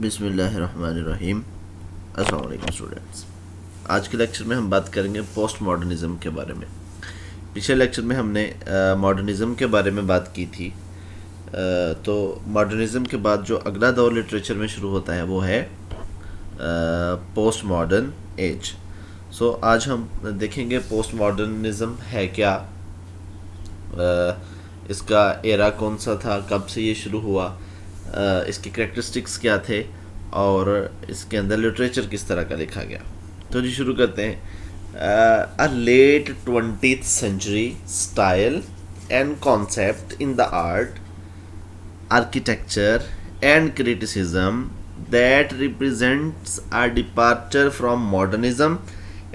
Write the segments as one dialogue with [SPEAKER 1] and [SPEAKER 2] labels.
[SPEAKER 1] بسم اللہ الرحمن الرحیم. السلام علیکم اسٹوڈنٹس. آج کے لیکچر میں ہم بات کریں گے پوسٹ ماڈرنزم کے بارے میں. پچھلے لیکچر میں ہم نے ماڈرنزم کے بارے میں بات کی تھی. تو ماڈرنزم کے بعد جو اگلا دور لٹریچر میں شروع ہوتا ہے وہ ہے پوسٹ ماڈرن ایج. سو آج ہم دیکھیں گے پوسٹ ماڈرنزم ہے کیا، اس کا ایرا کون سا تھا، کب سے یہ شروع ہوا، اس کے کریکٹرسٹکس کیا تھے اور اس کے اندر لٹریچر کس طرح کا لکھا گیا. تو جی شروع کرتے ہیں. Late 20th century style and concept in the art, architecture and criticism that represents a departure from modernism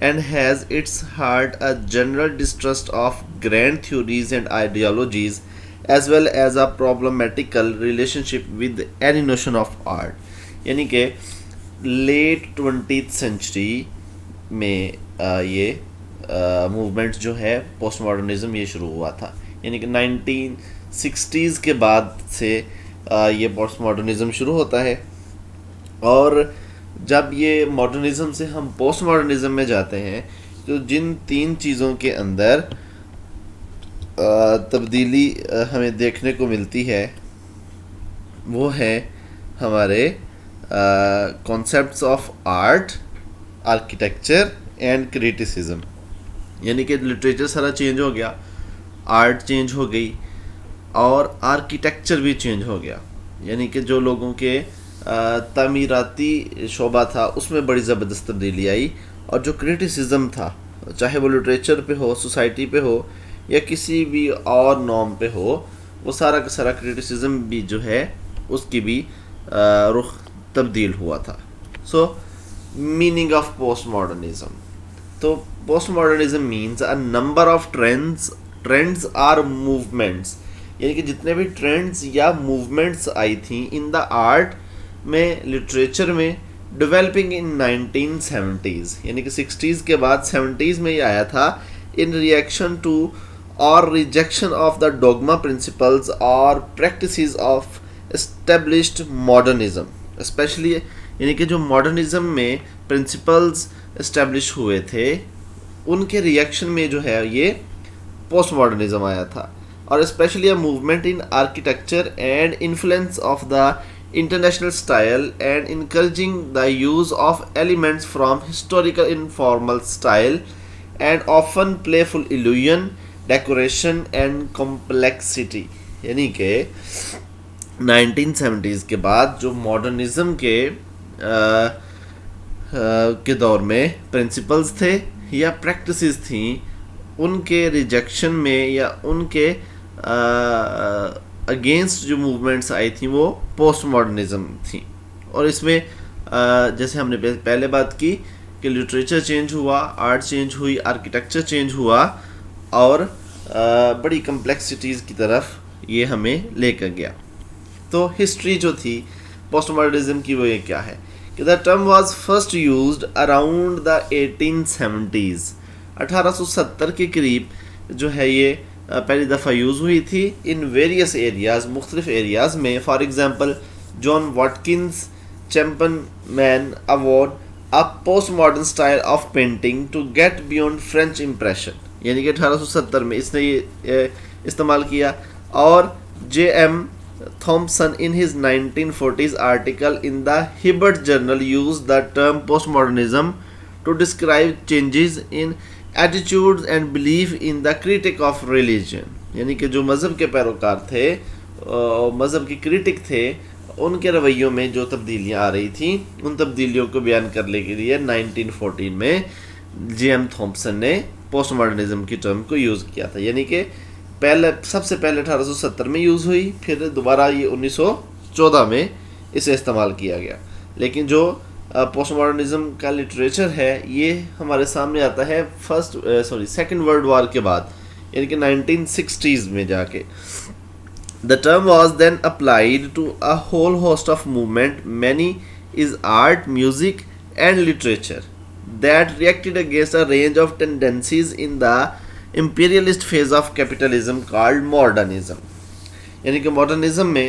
[SPEAKER 1] and has its heart a general distrust of grand theories and ideologies as well as a problematical relationship with any notion of art. یعنی کہ late 20th century میں یہ movement جو ہے post modernism یہ شروع ہوا تھا. یعنی کہ 1960s کے بعد سے یہ پوسٹ ماڈرنزم شروع ہوتا ہے. اور جب یہ ماڈرنزم سے ہم پوسٹ ماڈرنزم میں جاتے ہیں تو جن تین چیزوں کے اندر تبدیلی ہمیں دیکھنے کو ملتی ہے وہ ہے ہمارے concepts of art, architecture and criticism. یعنی کہ لٹریچر سارا چینج ہو گیا، آرٹ چینج ہو گئی اور آرکیٹیکچر بھی چینج ہو گیا. یعنی کہ جو لوگوں کے تعمیراتی شعبہ تھا اس میں بڑی زبردست تبدیلی آئی، اور جو کریٹیسزم تھا چاہے وہ لٹریچر پہ ہو، سوسائٹی پہ ہو یا کسی بھی اور نام پہ ہو، وہ سارا کا سارا کریٹیسزم بھی جو ہے اس کی بھی رخ تبدیل ہوا تھا. So meaning of post modernism. تو post modernism means a number of trends or movements. یعنی کہ جتنے بھی ٹرینڈز یا موومنٹس آئی تھیں ان دا آرٹ میں، لٹریچر میں، ڈیولپنگ ان 1970s. یعنی کہ 60s کے بعد 70s میں یہ آیا تھا in reaction to or rejection of the dogma principles or practices of established modernism. especially یعنی کہ جو ماڈرنزم میں پرنسپلز اسٹیبلش ہوئے تھے ان کے ریئیکشن میں جو ہے یہ پوسٹ ماڈرنزم آیا تھا. اور especially a movement in architecture and influence of the international style and encouraging the use of elements from historical informal style and often playful illusion, decoration and complexity. یعنی کہ 1970s کے بعد جو modernism کے دور میں پرنسپلز تھے یا پریکٹسز تھیں ان کے ریجیکشن میں یا ان کے اگینسٹ جو موومنٹس آئی تھیں وہ پوسٹ ماڈرنزم تھیں. اور اس میں جیسے ہم نے پہلے بات کی کہ لٹریچر چینج ہوا، آرٹ چینج ہوئی، آرکیٹیکچر چینج ہوا اور بڑی کمپلیکسٹیز کی طرف یہ ہمیں لے کر گیا. تو ہسٹری جو تھی پوسٹ ماڈرنزم کی وہ یہ کیا ہے کہ the term was first used around the 1870s. 1870 کے قریب جو ہے یہ پہلی دفعہ یوز ہوئی تھی ان ویریس ایریاز، مختلف ایریاز میں. For example John Watkins Chapman award a post-modern style of painting to get beyond French impression. یعنی کہ 1870 میں اس نے یہ استعمال کیا. اور J M Thompson in his 1940s article in the Hibbert Journal used the term postmodernism to describe changes in attitudes and belief in the critic of religion. یعنی کہ جو مذہب کے پیروکار تھے، مذہب کے کرٹک تھے، ان کے رویوں میں جو تبدیلیاں آ رہی تھیں ان تبدیلیوں کو بیان کرنے کے لیے 1914 میں جے ایم تھامپسن نے پوسٹ ماڈرنزم کی ٹرم کو یوز کیا تھا. یعنی کہ پہلے سب سے پہلے 1870 میں یوز ہوئی، پھر دوبارہ یہ 1914 میں اسے استعمال کیا گیا. لیکن جو پوسٹ ماڈرنزم کا لٹریچر ہے یہ ہمارے سامنے آتا ہے سیکنڈ ورلڈ وار کے بعد، یعنی کہ 1960s میں جا کے. The term was then applied to a whole host of movement, many is art, music and literature, that reacted against a range of tendencies in the imperialist phase of capitalism called modernism. یعنی کہ modernism میں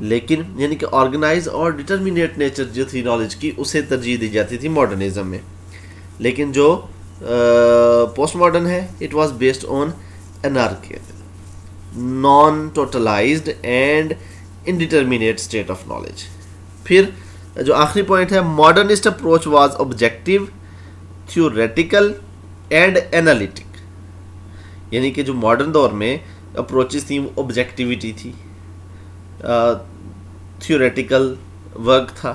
[SPEAKER 1] لیکن یعنی کہ organise اور ڈٹرمنیٹ nature جو تھی knowledge کی اسے ترجیح دی جاتی تھی ماڈرنزم میں. لیکن جو پوسٹ ماڈرن ہے it was based on anarchy, non totalized and indeterminate state of knowledge. پھر جو آخری پوائنٹ ہے, modernist approach was objective, theoretical and analytic. یعنی کہ جو ماڈرن دور میں اپروچز تھیں وہ آبجیکٹیوٹی تھی, تھیوریٹیکل ورک تھا,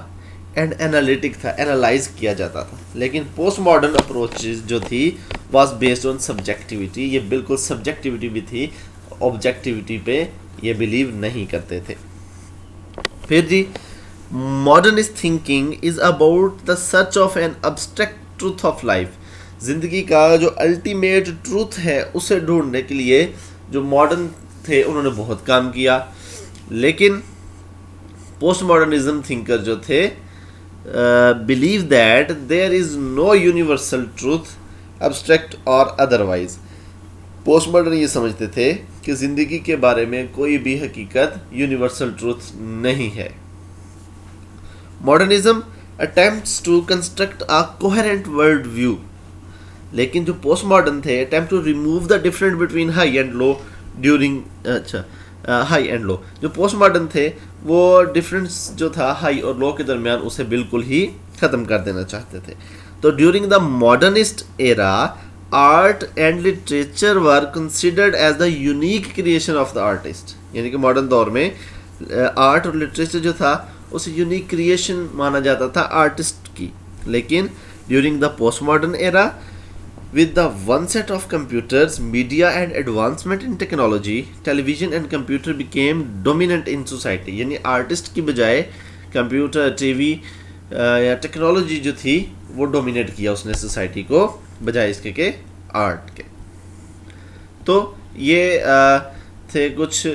[SPEAKER 1] اینڈ اینالیٹک تھا, اینالائز کیا جاتا تھا. لیکن پوسٹ ماڈرن اپروچز جو تھی واز بیسڈ آن سبجیکٹیوٹی, یہ بالکل سبجیکٹیوٹی بھی تھی, آبجیکٹیوٹی پہ یہ بلیو نہیں کرتے تھے. پھر جی modernist thinking is about the search of an abstract truth of life. زندگی کا جو الٹیمیٹ ٹروتھ ہے اسے ڈھونڈنے کے لیے جو ماڈرن تھے انہوں نے بہت کام کیا. لیکن پوسٹ ماڈرنزم تھنکر جو تھے believe that there is no universal truth abstract اور ادروائز. پوسٹ ماڈرن یہ سمجھتے تھے کہ زندگی کے بارے میں کوئی بھی حقیقت یونیورسل ٹروتھ نہیں ہے. Modernism attempts to construct a coherent world view. لیکن جو پوسٹ ماڈرن تھے attempt to remove the different between high and low during high and low. جو پوسٹ ماڈرن تھے وہ ڈفرینس جو تھا ہائی اور لو کے درمیان اسے بالکل ہی ختم کر دینا چاہتے تھے. تو during the modernist era art and literature were considered as the unique creation of the artist. یعنی کہ ماڈرن دور میں آرٹ اور لٹریچر جو تھا اسے یونیک کریشن مانا جاتا تھا آرٹسٹ کی. لیکن during the post modern era with the one set of computers, media and advancement in technology, television and computer became dominant in society. یعنی آرٹسٹ کی بجائے کمپیوٹر, ٹی وی یا ٹیکنالوجی جو تھی وہ ڈومینیٹ کیا اس نے سوسائٹی کو بجائے اس کے آرٹ کے. تو یہ تھے کچھ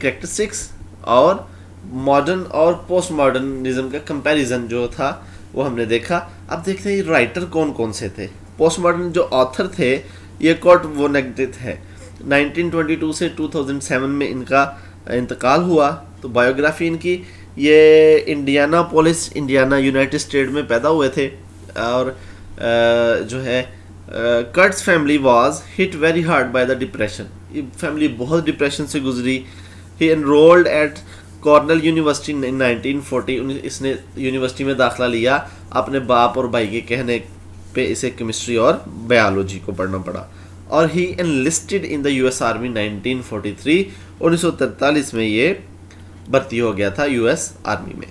[SPEAKER 1] کریکٹرسٹکس اور ماڈرن اور پوسٹ ماڈرنزم کا کمپیریزن جو تھا وہ ہم نے دیکھا. اب دیکھتے ہیں رائٹر کون کون سے تھے. پوسٹ ماڈرن جو آتھر تھے یہ کورٹ وونیگٹ ہے. 1922 سے 2007 میں ان کا انتقال ہوا. تو بایوگرافی ان کی, یہ Indianapolis, Indiana United State میں پیدا ہوئے تھے. اور جو ہے Curtis family was hit very hard by the depression. یہ فیملی بہت ڈپریشن سے گزری. He enrolled at Cornell University in 1940. اس نے یونیورسٹی میں داخلہ لیا. اپنے باپ اور بھائی کے کہنے پہ اسے کیمسٹری اور بایولوجی کو پڑھنا پڑا. اور ہی انلسٹڈ ان دا یو ایس آرمی 1943. 1943 میں یہ بھرتی ہو گیا تھا یو ایس آرمی میں.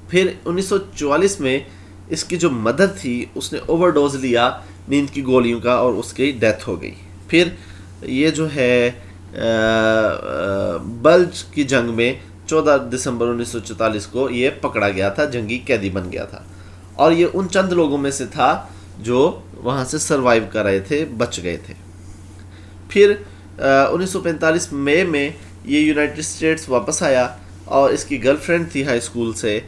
[SPEAKER 1] پھر 1944 میں اس کی جو مدر تھی اس نے اوور ڈوز لیا نیند کی گولیوں کا اور اس کی ڈیتھ ہو گئی. پھر یہ جو ہے بلج کی جنگ میں 14 دسمبر 1944 کو یہ پکڑا گیا تھا, جنگی قیدی بن گیا تھا. اور یہ ان چند لوگوں میں سے تھا جو وہاں سے سروائیو کر رہے تھے, بچ گئے تھے. پھر 1945 مئی میں یہ یونائٹڈ اسٹیٹس واپس آیا اور اس کی گرل فرینڈ تھی ہائی اسکول سے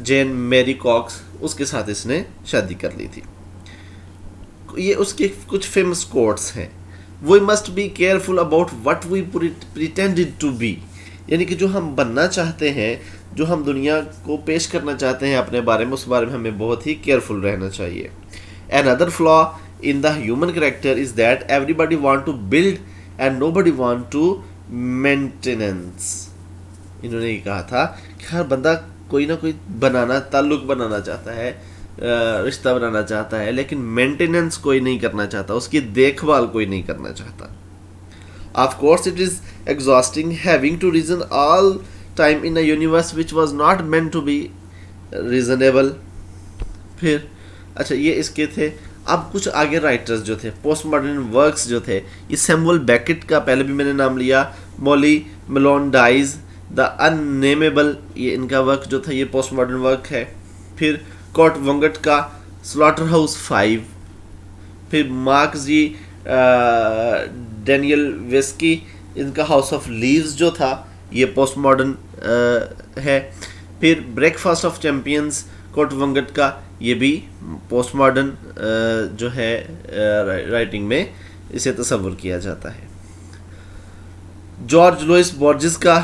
[SPEAKER 1] جین میری کاکس, اس کے ساتھ اس نے شادی کر لی تھی. یہ اس کے کچھ فیمس کوٹس ہیں. We must be careful about what we pretended to be. یعنی کہ جو ہم بننا چاہتے ہیں, جو ہم دنیا کو پیش کرنا چاہتے ہیں اپنے بارے میں, اس بارے میں ہمیں بہت ہی کیئرفل رہنا چاہیے. Another flaw in the human character is that everybody want to build and nobody want to maintenance. انہوں نے یہ کہا تھا کہ ہر بندہ کوئی نہ کوئی بنانا, تعلق بنانا چاہتا ہے, رشتہ بنانا چاہتا ہے, لیکن مینٹیننس کوئی نہیں کرنا چاہتا, اس کی دیکھ بھال کوئی نہیں کرنا چاہتا. Of course it is exhausting having to reason all time in a universe which was not meant to be reasonable. پھر اچھا یہ اس کے تھے. اب کچھ آگے رائٹرز جو تھے پوسٹ ماڈرن ورکس جو تھے, یہ سیموئل بیکٹ کا پہلے بھی میں نے نام لیا, مولی ملون ڈائز دا اننیمیبل, یہ ان کا ورک جو تھا یہ پوسٹ ماڈرن ورک ہے. پھر کورٹ وونگٹ کا سلاٹر ہاؤس 5. پھر مارکس جی ڈینیل ویسکی, ان کا ہاؤس آف لیوز جو تھا یہ پوسٹ ماڈرن ہے. پھر breakfast of champions Kurt Vonnegut کا, یہ بھی پوسٹ ماڈرن جو ہے رائٹنگ میں اسے تصور کیا جاتا ہے. جارج لوئس بورجز کا